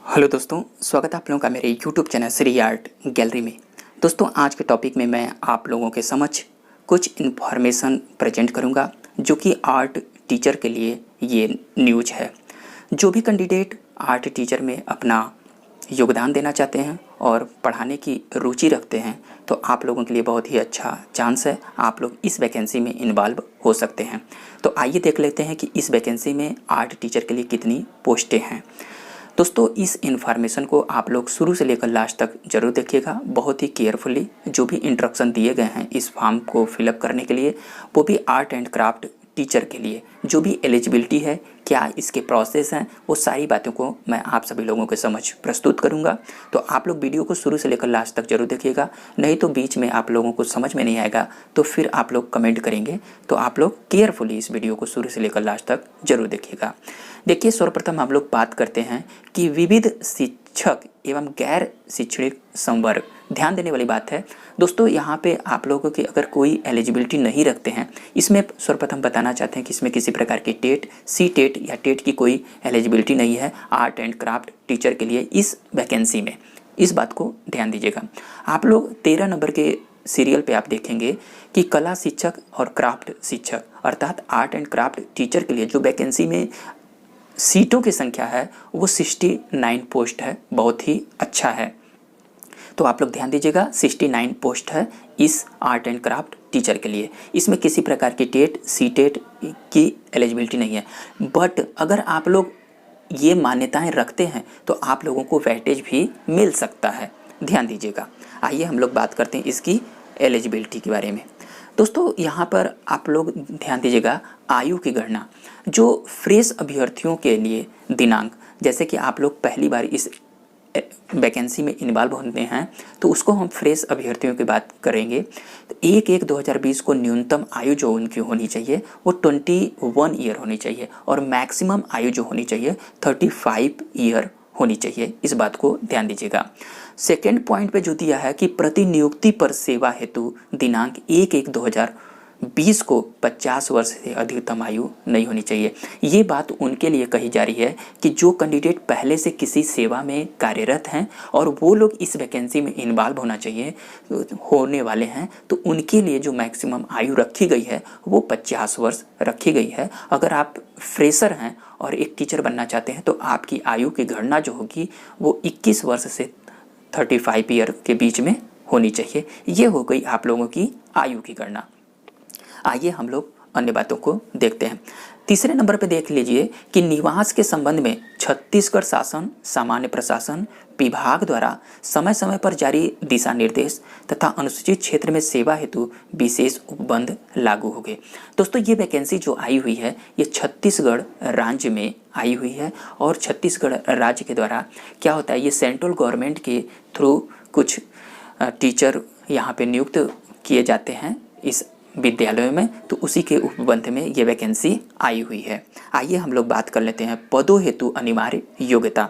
Hello दोस्तों, स्वागत है आप लोगों का मेरे YouTube channel Shri art gallery में। दोस्तों, आज के टॉपिक में मैं आप लोगों के समक्ष कुछ इन्फॉर्मेशन प्रेजेंट करूंगा जो कि आर्ट टीचर के लिए ये न्यूज है। जो भी कैंडिडेट आर्ट टीचर में अपना योगदान देना चाहते हैं और पढ़ाने की रुचि रखते हैं तो आप लोगों के लिए बहुत ही अच्छा चांस है। आप लोग इस वैकेंसी में इन्वॉल्व हो सकते हैं। तो आइए देख लेते हैं कि इस वैकेंसी में आर्ट टीचर के लिए कितनी पोस्टें हैं। दोस्तों, इस इन्फॉर्मेशन को आप लोग शुरू से लेकर लास्ट तक जरूर देखिएगा, बहुत ही केयरफुली। जो भी इंस्ट्रक्शन दिए गए हैं इस फॉर्म को फिलअप करने के लिए, वो भी आर्ट एंड क्राफ्ट टीचर के लिए, जो भी एलिजिबिलिटी है, क्या इसके प्रोसेस हैं, वो सारी बातों को मैं आप सभी लोगों के समझ प्रस्तुत करूंगा। तो आप लोग वीडियो को शुरू से लेकर लास्ट तक जरूर देखिएगा, नहीं तो बीच में आप लोगों को समझ में नहीं आएगा तो फिर आप लोग कमेंट करेंगे। तो आप लोग केयरफुली इस वीडियो को शुरू से लेकर लास्ट तक जरूर देखिएगा। देखिए, सर्वप्रथम हम लोग बात करते हैं कि विविध शिक्षक एवं गैर शैक्षणिक संवर्ग। ध्यान देने वाली बात है दोस्तों, यहाँ पे आप लोगों की अगर कोई एलिजिबिलिटी नहीं रखते हैं, इसमें सर्वप्रथम बताना चाहते हैं कि इसमें किसी प्रकार की टेट, सी टेट या टेट की कोई एलिजिबिलिटी नहीं है आर्ट एंड क्राफ्ट टीचर के लिए इस वैकेंसी में। इस बात को ध्यान दीजिएगा। आप लोग 13 नंबर के सीरियल पे आप देखेंगे कि कला शिक्षक और क्राफ्ट शिक्षक अर्थात आर्ट एंड क्राफ्ट टीचर के लिए जो वैकेंसी में सीटों की संख्या है वो 69 पोस्ट है। बहुत ही अच्छा है। तो आप लोग ध्यान दीजिएगा, 69 पोस्ट है इस आर्ट एंड क्राफ्ट टीचर के लिए। इसमें किसी प्रकार की टेट, सी टेट की एलिजिबिलिटी नहीं है। बट अगर आप लोग ये मान्यताएं रखते हैं तो आप लोगों को वेटेज भी मिल सकता है। ध्यान दीजिएगा। आइए हम लोग बात करते हैं इसकी एलिजिबिलिटी के बारे में। दोस्तों, यहाँ पर आप लोग ध्यान दीजिएगा, आयु की गणना जो फ्रेश अभ्यर्थियों के लिए दिनांक, जैसे कि आप लोग पहली बार इस वैकेंसी में इन्वॉल्व होते हैं तो उसको हम फ्रेश अभ्यर्थियों की बात करेंगे। तो 1/1/2020 को न्यूनतम आयु जो उनकी होनी चाहिए वो 21 ईयर होनी चाहिए और मैक्सिमम आयु जो होनी चाहिए 35 ईयर होनी चाहिए। इस बात को ध्यान दीजिएगा। सेकेंड पॉइंट पे जो दिया है कि प्रतिनियुक्ति पर सेवा हेतु दिनांक 1/1/2020 को 50 वर्ष से अधिकतम आयु नहीं होनी चाहिए। ये बात उनके लिए कही जा रही है कि जो कैंडिडेट पहले से किसी सेवा में कार्यरत हैं और वो लोग इस वैकेंसी में इन्वॉल्व होने वाले हैं तो उनके लिए जो मैक्सिमम आयु रखी गई है वो 50 वर्ष रखी गई है। अगर आप फ्रेशर हैं और एक टीचर बनना चाहते हैं तो आपकी आयु की गणना जो होगी वो 21 वर्ष से 35 ईयर के बीच में होनी चाहिए। ये हो गई आप लोगों की आयु की गणना। आइए हम लोग अन्य बातों को देखते हैं। तीसरे नंबर पे देख लीजिए कि निवास के संबंध में छत्तीसगढ़ शासन सामान्य प्रशासन विभाग द्वारा समय समय पर जारी दिशा निर्देश तथा अनुसूचित क्षेत्र में सेवा हेतु विशेष उपबंध लागू हो गए। दोस्तों, ये वैकेंसी जो आई हुई है ये छत्तीसगढ़ राज्य में आई हुई है और छत्तीसगढ़ राज्य के द्वारा क्या होता है, ये सेंट्रल गवर्नमेंट के थ्रू कुछ टीचर यहाँ पे नियुक्त किए जाते हैं इस विद्यालयों में, तो उसी के उपबंध में ये वैकेंसी आई हुई है। आइए हम लोग बात कर लेते हैं पदों हेतु अनिवार्य योग्यता।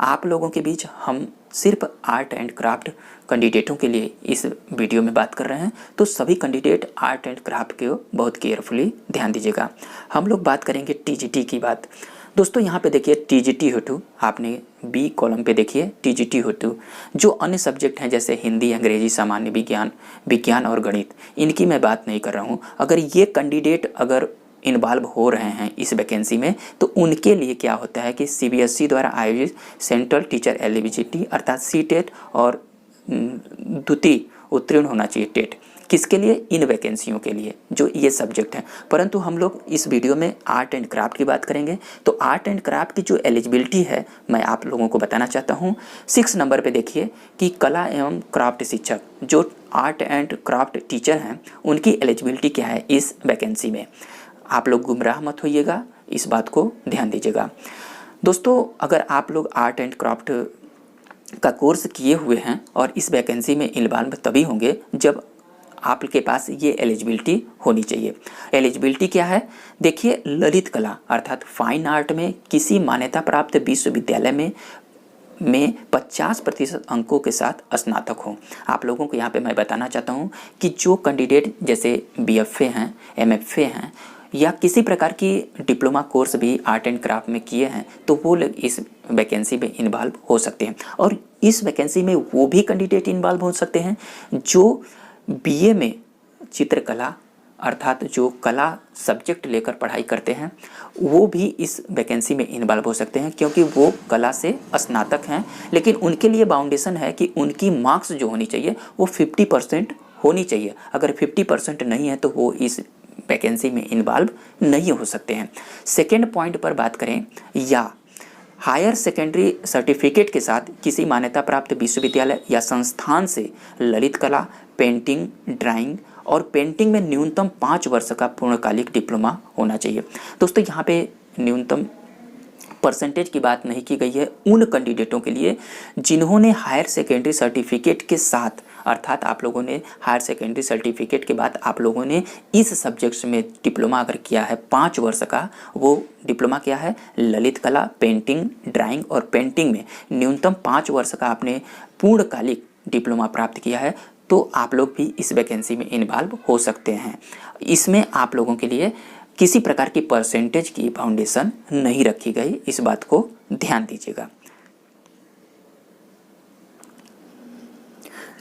आप लोगों के बीच हम सिर्फ आर्ट एंड क्राफ्ट कैंडिडेटों के लिए इस वीडियो में बात कर रहे हैं, तो सभी कैंडिडेट आर्ट एंड क्राफ्ट के बहुत केयरफुली ध्यान दीजिएगा। हम लोग बात करेंगे टीजीटी की बात। दोस्तों, यहाँ पे देखिए टीजीटी हेतु आपने बी कॉलम पे देखिए टीजीटी हेतु जो अन्य सब्जेक्ट हैं जैसे हिंदी, अंग्रेजी, सामान्य विज्ञान और गणित, इनकी मैं बात नहीं कर रहा हूँ। अगर ये कैंडिडेट अगर इन्वॉल्व हो रहे हैं इस वैकेंसी में तो उनके लिए क्या होता है कि सीबीएसई द्वारा आयोजित सेंट्रल टीचर एलिजिबिलिटी अर्थात सी टेट और द्वितीय उत्तीर्ण होना चाहिए टेट, किसके लिए, इन वैकेंसियों के लिए जो ये सब्जेक्ट हैं। परंतु हम लोग इस वीडियो में आर्ट एंड क्राफ्ट की बात करेंगे। तो आर्ट एंड क्राफ्ट की जो एलिजिबिलिटी है मैं आप लोगों को बताना चाहता हूँ। 6 नंबर पे देखिए कि कला एवं क्राफ्ट शिक्षक जो आर्ट एंड क्राफ्ट टीचर हैं उनकी एलिजिबिलिटी क्या है इस वैकेंसी में। आप लोग गुमराह मत होइएगा, इस बात को ध्यान दीजिएगा। दोस्तों, अगर आप लोग आर्ट एंड क्राफ्ट का कोर्स किए हुए हैं और इस वैकेंसी में इन्वॉल्व तभी होंगे जब आपके पास ये एलिजिबिलिटी होनी चाहिए। एलिजिबिलिटी क्या है, देखिए, ललित कला अर्थात फाइन आर्ट में किसी मान्यता प्राप्त विश्वविद्यालय में 50% अंकों के साथ स्नातक हो। आप लोगों को यहाँ पे मैं बताना चाहता हूँ कि जो कैंडिडेट जैसे बीएफए हैं, एमएफए हैं, या किसी प्रकार की डिप्लोमा कोर्स भी आर्ट एंड क्राफ्ट में किए हैं तो वो लोग इस वैकेंसी में इन्वॉल्व हो सकते हैं। और इस वैकेंसी में वो भी कैंडिडेट इन्वॉल्व हो सकते हैं जो बीए में चित्रकला अर्थात जो कला सब्जेक्ट लेकर पढ़ाई करते हैं, वो भी इस वैकेंसी में इन्वॉल्व हो सकते हैं, क्योंकि वो कला से स्नातक हैं। लेकिन उनके लिए बाउंडेशन है कि उनकी मार्क्स जो होनी चाहिए वो 50% होनी चाहिए। अगर 50% नहीं है तो वो इस वैकेंसी में इन्वॉल्व नहीं हो सकते हैं। सेकेंड पॉइंट पर बात करें, या हायर सेकेंडरी सर्टिफिकेट के साथ किसी मान्यता प्राप्त विश्वविद्यालय या संस्थान से ललित कला, पेंटिंग, ड्राइंग और पेंटिंग में न्यूनतम 5 वर्ष का पूर्णकालिक डिप्लोमा होना चाहिए। दोस्तों यहाँ पे न्यूनतम परसेंटेज की बात नहीं की गई है उन कैंडिडेटों के लिए जिन्होंने हायर सेकेंडरी सर्टिफिकेट के साथ, अर्थात आप लोगों ने हायर सेकेंडरी सर्टिफिकेट के बाद आप लोगों ने इस सब्जेक्ट्स में डिप्लोमा अगर किया है 5 वर्ष का, वो डिप्लोमा क्या है, ललित कला, पेंटिंग, ड्राइंग और पेंटिंग में न्यूनतम 5 वर्ष का आपने पूर्णकालिक डिप्लोमा प्राप्त किया है, तो आप लोग भी इस वैकेंसी में इन्वॉल्व हो सकते हैं। इसमें आप लोगों के लिए किसी प्रकार की परसेंटेज की फाउंडेशन नहीं रखी गई, इस बात को ध्यान दीजिएगा।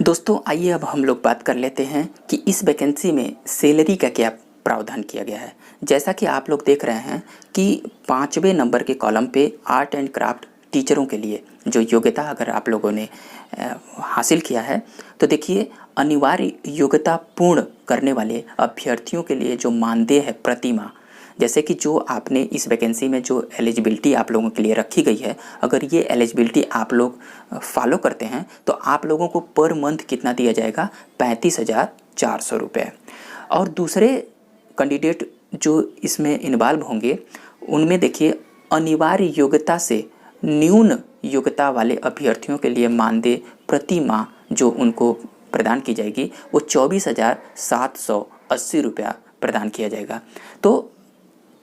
दोस्तों आइए अब हम लोग बात कर लेते हैं कि इस वैकेंसी में सैलरी का क्या प्रावधान किया गया है। जैसा कि आप लोग देख रहे हैं कि 5वें नंबर के कॉलम पे आर्ट एंड क्राफ्ट टीचरों के लिए जो योग्यता अगर आप लोगों ने हासिल किया है, तो देखिए अनिवार्य योग्यता पूर्ण करने वाले अभ्यर्थियों के लिए जो मानदेय है प्रति माह, जैसे कि जो आपने इस वैकेंसी में जो एलिजिबिलिटी आप लोगों के लिए रखी गई है, अगर ये एलिजिबिलिटी आप लोग फॉलो करते हैं तो आप लोगों को पर मंथ कितना दिया जाएगा, 35,400 रुपये। और दूसरे कैंडिडेट जो इसमें इन्वॉल्व होंगे उनमें देखिए अनिवार्य योग्यता से न्यून योग्यता वाले अभ्यर्थियों के लिए मानदेय प्रति माह जो उनको प्रदान की जाएगी वो 24,780 रुपया प्रदान किया जाएगा। तो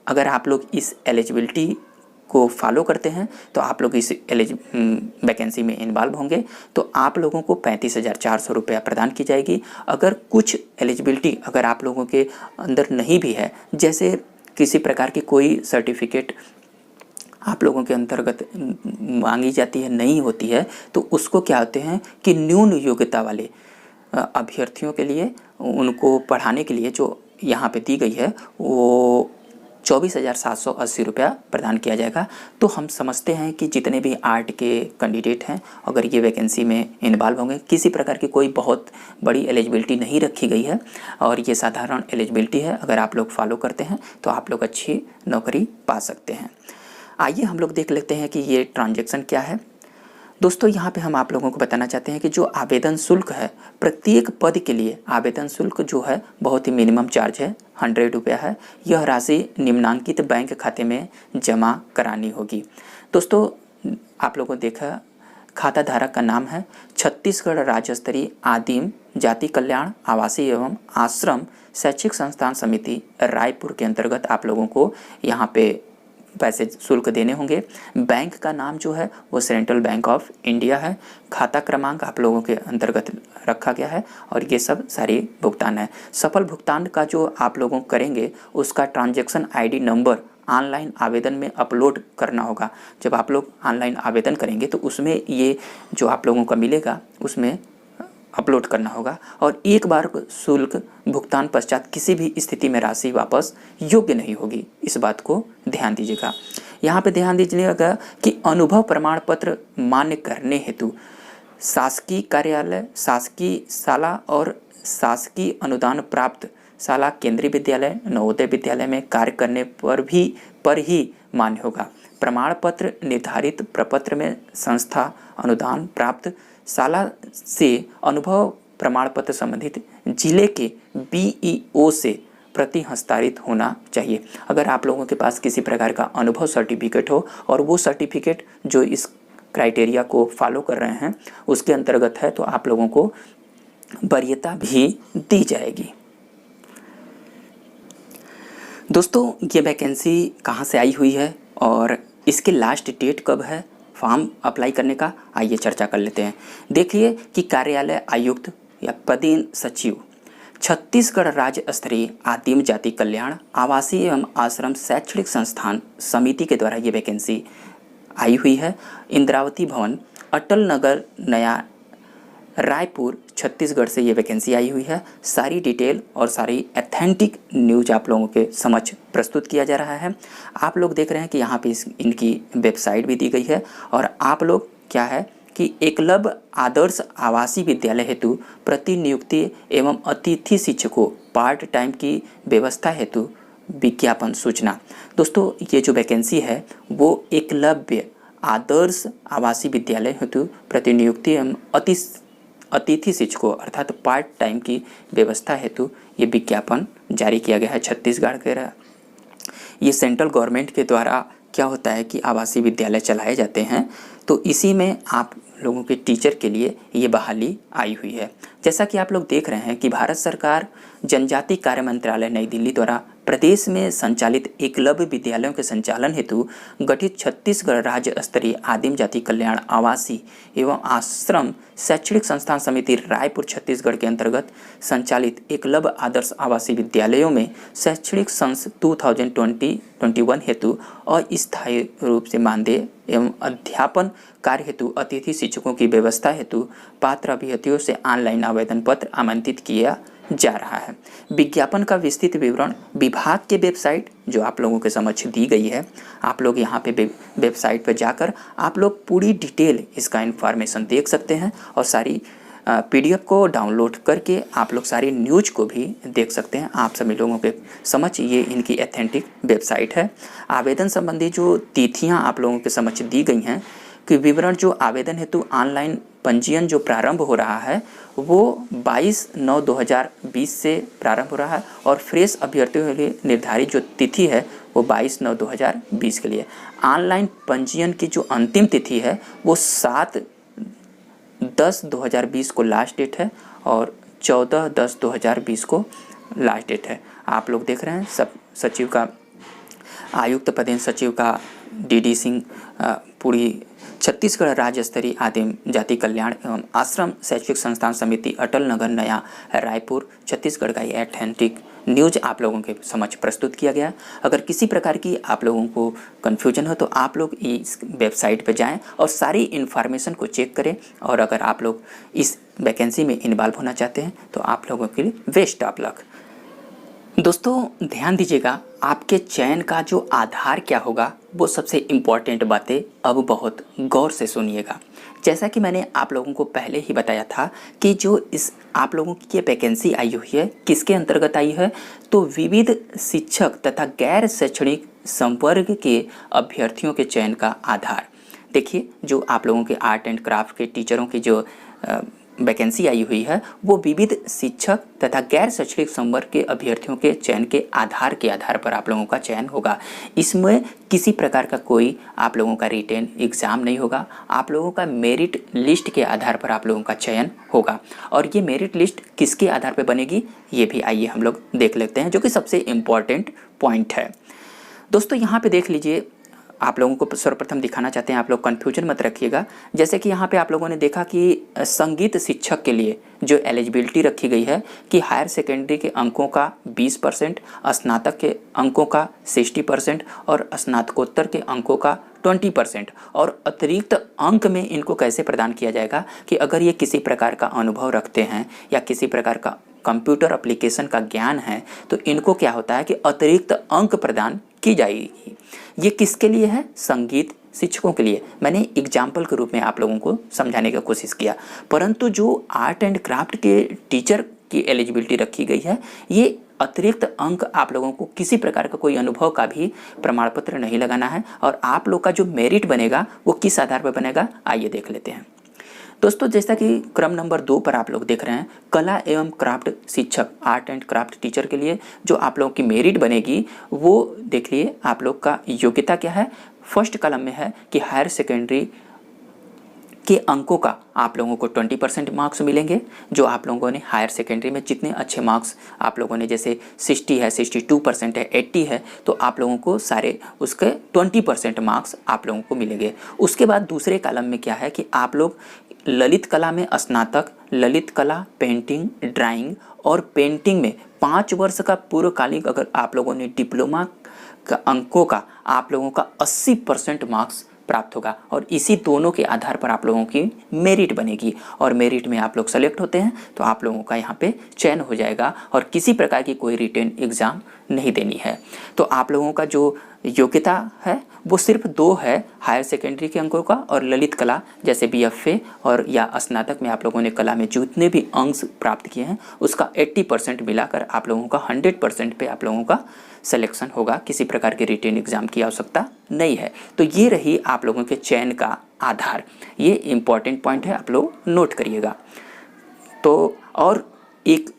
अगर आप लोग इस एलिजिबिलिटी को फॉलो करते हैं तो आप लोग इस वैकेंसी में इन्वॉल्व होंगे, तो आप लोगों को 35,400 रुपया प्रदान की जाएगी। अगर कुछ एलिजिबिलिटी अगर आप लोगों के अंदर नहीं भी है, जैसे किसी प्रकार की कोई सर्टिफिकेट आप लोगों के अंतर्गत मांगी जाती है, नहीं होती है, तो उसको क्या होते हैं कि न्यून योग्यता वाले अभ्यर्थियों के लिए उनको पढ़ाने के लिए जो यहाँ पे दी गई है वो 24,780 रुपया प्रदान किया जाएगा। तो हम समझते हैं कि जितने भी आर्ट के कैंडिडेट हैं अगर ये वैकेंसी में इन्वॉल्व होंगे, किसी प्रकार की कोई बहुत बड़ी एलिजिबिलिटी नहीं रखी गई है और ये साधारण एलिजिबिलिटी है, अगर आप लोग फॉलो करते हैं तो आप लोग अच्छी नौकरी पा सकते हैं। आइए हम लोग देख लेते हैं कि ये ट्रांजैक्शन क्या है। दोस्तों यहाँ पे हम आप लोगों को बताना चाहते हैं कि जो आवेदन शुल्क है प्रत्येक पद के लिए आवेदन शुल्क जो है बहुत ही मिनिमम चार्ज है, 100 रुपया है। यह राशि निम्नांकित बैंक खाते में जमा करानी होगी। दोस्तों आप लोगों ने देखा खाता धारक का नाम है छत्तीसगढ़ राज्य स्तरीय आदिम जाति कल्याण आवासीय एवं आश्रम शैक्षिक संस्थान समिति रायपुर के अंतर्गत आप लोगों को यहाँ पे पैसे शुल्क देने होंगे। बैंक का नाम जो है वो सेंट्रल बैंक ऑफ इंडिया है। खाता क्रमांक आप लोगों के अंतर्गत रखा गया है और ये सब सारी भुगतान है। सफल भुगतान का जो आप लोगों करेंगे उसका ट्रांजैक्शन आईडी नंबर ऑनलाइन आवेदन में अपलोड करना होगा। जब आप लोग ऑनलाइन आवेदन करेंगे तो उसमें ये जो आप लोगों का मिलेगा उसमें अपलोड करना होगा और एक बार शुल्क भुगतान पश्चात किसी भी स्थिति में राशि वापस योग्य नहीं होगी, इस बात को ध्यान दीजिएगा। यहाँ पे ध्यान दीजिएगा कि अनुभव प्रमाण पत्र मान्य करने हेतु शासकीय कार्यालय, शासकीय शाला और शासकीय अनुदान प्राप्त शाला, केंद्रीय विद्यालय, नवोदय विद्यालय में कार्य करने पर ही मान्य होगा। प्रमाण पत्र निर्धारित प्रपत्र में संस्था अनुदान प्राप्त शाला से अनुभव प्रमाण पत्र संबंधित जिले के बीईओ से प्रति हस्तांतरित होना चाहिए। अगर आप लोगों के पास किसी प्रकार का अनुभव सर्टिफिकेट हो और वो सर्टिफिकेट जो इस क्राइटेरिया को फॉलो कर रहे हैं उसके अंतर्गत है तो आप लोगों को वरीयता भी दी जाएगी। दोस्तों ये वैकेंसी कहाँ से आई हुई है और इसके लास्ट डेट कब है फॉर्म अप्लाई करने का, आइए चर्चा कर लेते हैं। देखिए कि कार्यालय आयुक्त या पदेन सचिव छत्तीसगढ़ राज्य स्तरीय आदिम जाति कल्याण आवासीय एवं आश्रम शैक्षणिक संस्थान समिति के द्वारा ये वैकेंसी आई हुई है। इंद्रावती भवन, अटल नगर, नया रायपुर, छत्तीसगढ़ से ये वैकेंसी आई हुई है। सारी डिटेल और सारी एथेंटिक न्यूज आप लोगों के समक्ष प्रस्तुत किया जा रहा है। आप लोग देख रहे हैं कि यहाँ पे इनकी वेबसाइट भी दी गई है और आप लोग क्या है कि एकलव्य आदर्श आवासीय विद्यालय हेतु प्रतिनियुक्ति एवं अतिथि शिक्षकों पार्ट टाइम की व्यवस्था हेतु विज्ञापन सूचना। दोस्तों ये जो वैकेंसी है वो एकलव्य आदर्श आवासीय विद्यालय हेतु प्रतिनियुक्ति एवं अतिथि शिक्षकों अर्थात पार्ट टाइम की व्यवस्था हेतु ये विज्ञापन जारी किया गया है छत्तीसगढ़ के। ये सेंट्रल गवर्नमेंट के द्वारा क्या होता है कि आवासीय विद्यालय चलाए जाते हैं, तो इसी में आप लोगों के टीचर के लिए ये बहाली आई हुई है। जैसा कि आप लोग देख रहे हैं कि भारत सरकार जनजाति कार्य मंत्रालय नई दिल्ली द्वारा प्रदेश में संचालित एकलव्य विद्यालयों के संचालन हेतु गठित छत्तीसगढ़ राज्य स्तरीय आदिम जाति कल्याण आवासीय एवं आश्रम शैक्षणिक संस्थान समिति रायपुर छत्तीसगढ़ के अंतर्गत संचालित एकलव्य आदर्श आवासीय विद्यालयों में शैक्षणिक संस 2020-21 हेतु अस्थायी रूप से मानदेय एवं अध्यापन कार्य हेतु अतिथि शिक्षकों की व्यवस्था हेतु पात्र अभ्यर्थियों से ऑनलाइन आवेदन पत्र आमंत्रित किया जा रहा है। विज्ञापन का विस्तृत विवरण विभाग के वेबसाइट जो आप लोगों के समक्ष दी गई है, आप लोग यहाँ पे वेबसाइट पर जाकर आप लोग पूरी डिटेल इसका इन्फॉर्मेशन देख सकते हैं और सारी PDF को डाउनलोड करके आप लोग सारी न्यूज को भी देख सकते हैं। आप सभी लोगों के समक्ष ये इनकी एथेंटिक वेबसाइट है। आवेदन संबंधी जो तिथियाँ आप लोगों के समक्ष दी गई हैं कि विवरण जो आवेदन हेतु ऑनलाइन पंजीयन जो प्रारंभ हो रहा है वो 22/9/2020 से प्रारंभ हो रहा है और फ्रेश अभ्यर्थियों के लिए निर्धारित जो तिथि है वो 22/9/2020 के लिए। ऑनलाइन पंजीयन की जो अंतिम तिथि है वो 7/10/2020 को लास्ट डेट है और 14/10/2020 को लास्ट डेट है। आप लोग देख रहे हैं सब सचिव का आयुक्त पदेन सचिव का DD सिंह पूरी छत्तीसगढ़ राज्य स्तरीय आदिम जाति कल्याण एवं आश्रम शैक्षिक संस्थान समिति अटल नगर नया रायपुर छत्तीसगढ़ का ये एथेंटिक न्यूज आप लोगों के समक्ष प्रस्तुत किया गया। अगर किसी प्रकार की आप लोगों को कन्फ्यूजन हो तो आप लोग इस वेबसाइट पर जाएं और सारी इन्फॉर्मेशन को चेक करें और अगर आप लोग इस वैकेंसी में इन्वॉल्व होना चाहते हैं तो आप लोगों के लिए बेस्ट ऑफ लक। दोस्तों ध्यान दीजिएगा, आपके चयन का जो आधार क्या होगा वो सबसे इम्पॉर्टेंट बातें अब बहुत गौर से सुनिएगा। जैसा कि मैंने आप लोगों को पहले ही बताया था कि जो इस आप लोगों की ये वैकेंसी आई हुई है किसके अंतर्गत आई है, तो विविध शिक्षक तथा गैर शैक्षणिक संवर्ग के अभ्यर्थियों के चयन का आधार। देखिए जो आप लोगों के आर्ट एंड क्राफ्ट के टीचरों की जो वैकेंसी आई हुई है वो विविध शिक्षक तथा गैर शैक्षणिक संवर्ग के अभ्यर्थियों के चयन के आधार पर आप लोगों का चयन होगा। इसमें किसी प्रकार का कोई आप लोगों का रिटेन एग्ज़ाम नहीं होगा। आप लोगों का मेरिट लिस्ट के आधार पर आप लोगों का चयन होगा और ये मेरिट लिस्ट किसके आधार पर बनेगी ये भी आइए हम लोग देख लेते हैं, जो कि सबसे इम्पॉर्टेंट पॉइंट है। दोस्तों यहाँ पे देख लीजिए, आप लोगों को सर्वप्रथम दिखाना चाहते हैं, आप लोग कन्फ्यूजन मत रखिएगा। जैसे कि यहाँ पे आप लोगों ने देखा कि संगीत शिक्षक के लिए जो एलिजिबिलिटी रखी गई है कि हायर सेकेंडरी के अंकों का 20%, स्नातक के अंकों का 60% और स्नातकोत्तर के अंकों का 20% और अतिरिक्त अंक में इनको कैसे प्रदान किया जाएगा कि अगर ये किसी प्रकार का अनुभव रखते हैं या किसी प्रकार का कंप्यूटर एप्लीकेशन का ज्ञान है तो इनको क्या होता है कि अतिरिक्त अंक प्रदान की जाएगी। ये किसके लिए है? संगीत शिक्षकों के लिए। मैंने एग्जाम्पल के रूप में आप लोगों को समझाने की कोशिश किया, परंतु जो आर्ट एंड क्राफ्ट के टीचर की एलिजिबिलिटी रखी गई है ये अतिरिक्त अंक आप लोगों को किसी प्रकार का कोई अनुभव का भी प्रमाण पत्र नहीं लगाना है और आप लोग का जो मेरिट बनेगा वो किस आधार पर बनेगा आइए देख लेते हैं। दोस्तों जैसा कि क्रम नंबर 2 पर आप लोग देख रहे हैं, कला एवं क्राफ्ट शिक्षक आर्ट एंड क्राफ्ट टीचर के लिए जो आप लोगों की मेरिट बनेगी वो देख लिए आप लोग का योग्यता क्या है। फर्स्ट कॉलम में है कि हायर सेकेंडरी के अंकों का आप लोगों को 20% मार्क्स मिलेंगे। जो आप लोगों ने हायर सेकेंडरी में जितने अच्छे मार्क्स आप लोगों ने जैसे 60 है, 62% है, 80 है तो आप लोगों को सारे उसके 20% मार्क्स आप लोगों को मिलेंगे। उसके बाद दूसरे कॉलम में क्या है कि आप लोग ललित कला में स्नातक, ललित कला, पेंटिंग, ड्राइंग और पेंटिंग में 5 वर्ष का पूर्वकालिक अगर आप लोगों ने डिप्लोमा का अंकों का आप लोगों का 80% मार्क्स प्राप्त होगा और इसी दोनों के आधार पर आप लोगों की मेरिट बनेगी और मेरिट में आप लोग सेलेक्ट होते हैं तो आप लोगों का यहाँ पे चयन हो जाएगा और किसी प्रकार की कोई रिटन एग्ज़ाम नहीं देनी है। तो आप लोगों का जो योग्यता है वो सिर्फ 2 है, हायर सेकेंडरी के अंकों का और ललित कला जैसे BFA और या स्नातक में आप लोगों ने कला में जितने भी अंक प्राप्त किए हैं उसका 80% मिलाकर आप लोगों का 100% पे आप लोगों का सिलेक्शन होगा। किसी प्रकार के रिटन एग्ज़ाम की आवश्यकता नहीं है। तो ये रही आप लोगों के चयन का आधार, ये इम्पॉर्टेंट पॉइंट है, आप लोग नोट करिएगा। तो और एक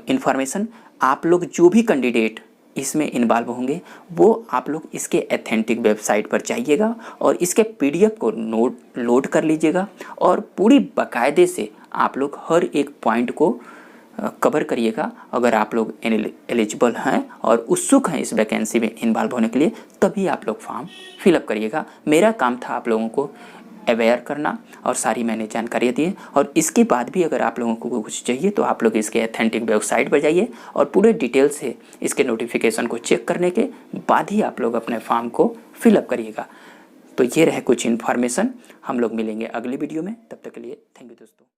इन्फॉर्मेशन, आप लोग जो भी कैंडिडेट इसमें इन्वॉल्व होंगे वो आप लोग इसके एथेंटिक वेबसाइट पर जाइएगा और इसके PDF को लोड कर लीजिएगा और पूरी बाकायदे से आप लोग हर एक पॉइंट को कवर करिएगा। अगर आप लोग एलिजिबल हैं और उत्सुक हैं इस वैकेंसी में इन्वॉल्व होने के लिए तभी आप लोग फॉर्म फिलअप करिएगा। मेरा काम था आप लोगों को अवेयर करना और सारी मैंने जानकारी दी और इसके बाद भी अगर आप लोगों को कुछ चाहिए तो आप लोग इसके एथेंटिक वेबसाइट पर जाइए और पूरे डिटेल से इसके नोटिफिकेशन को चेक करने के बाद ही आप लोग अपने फॉर्म को फिलअप करिएगा। तो ये रहे कुछ इन्फॉर्मेशन, हम लोग मिलेंगे अगली वीडियो में, तब तक के लिए थैंक यू दोस्तों।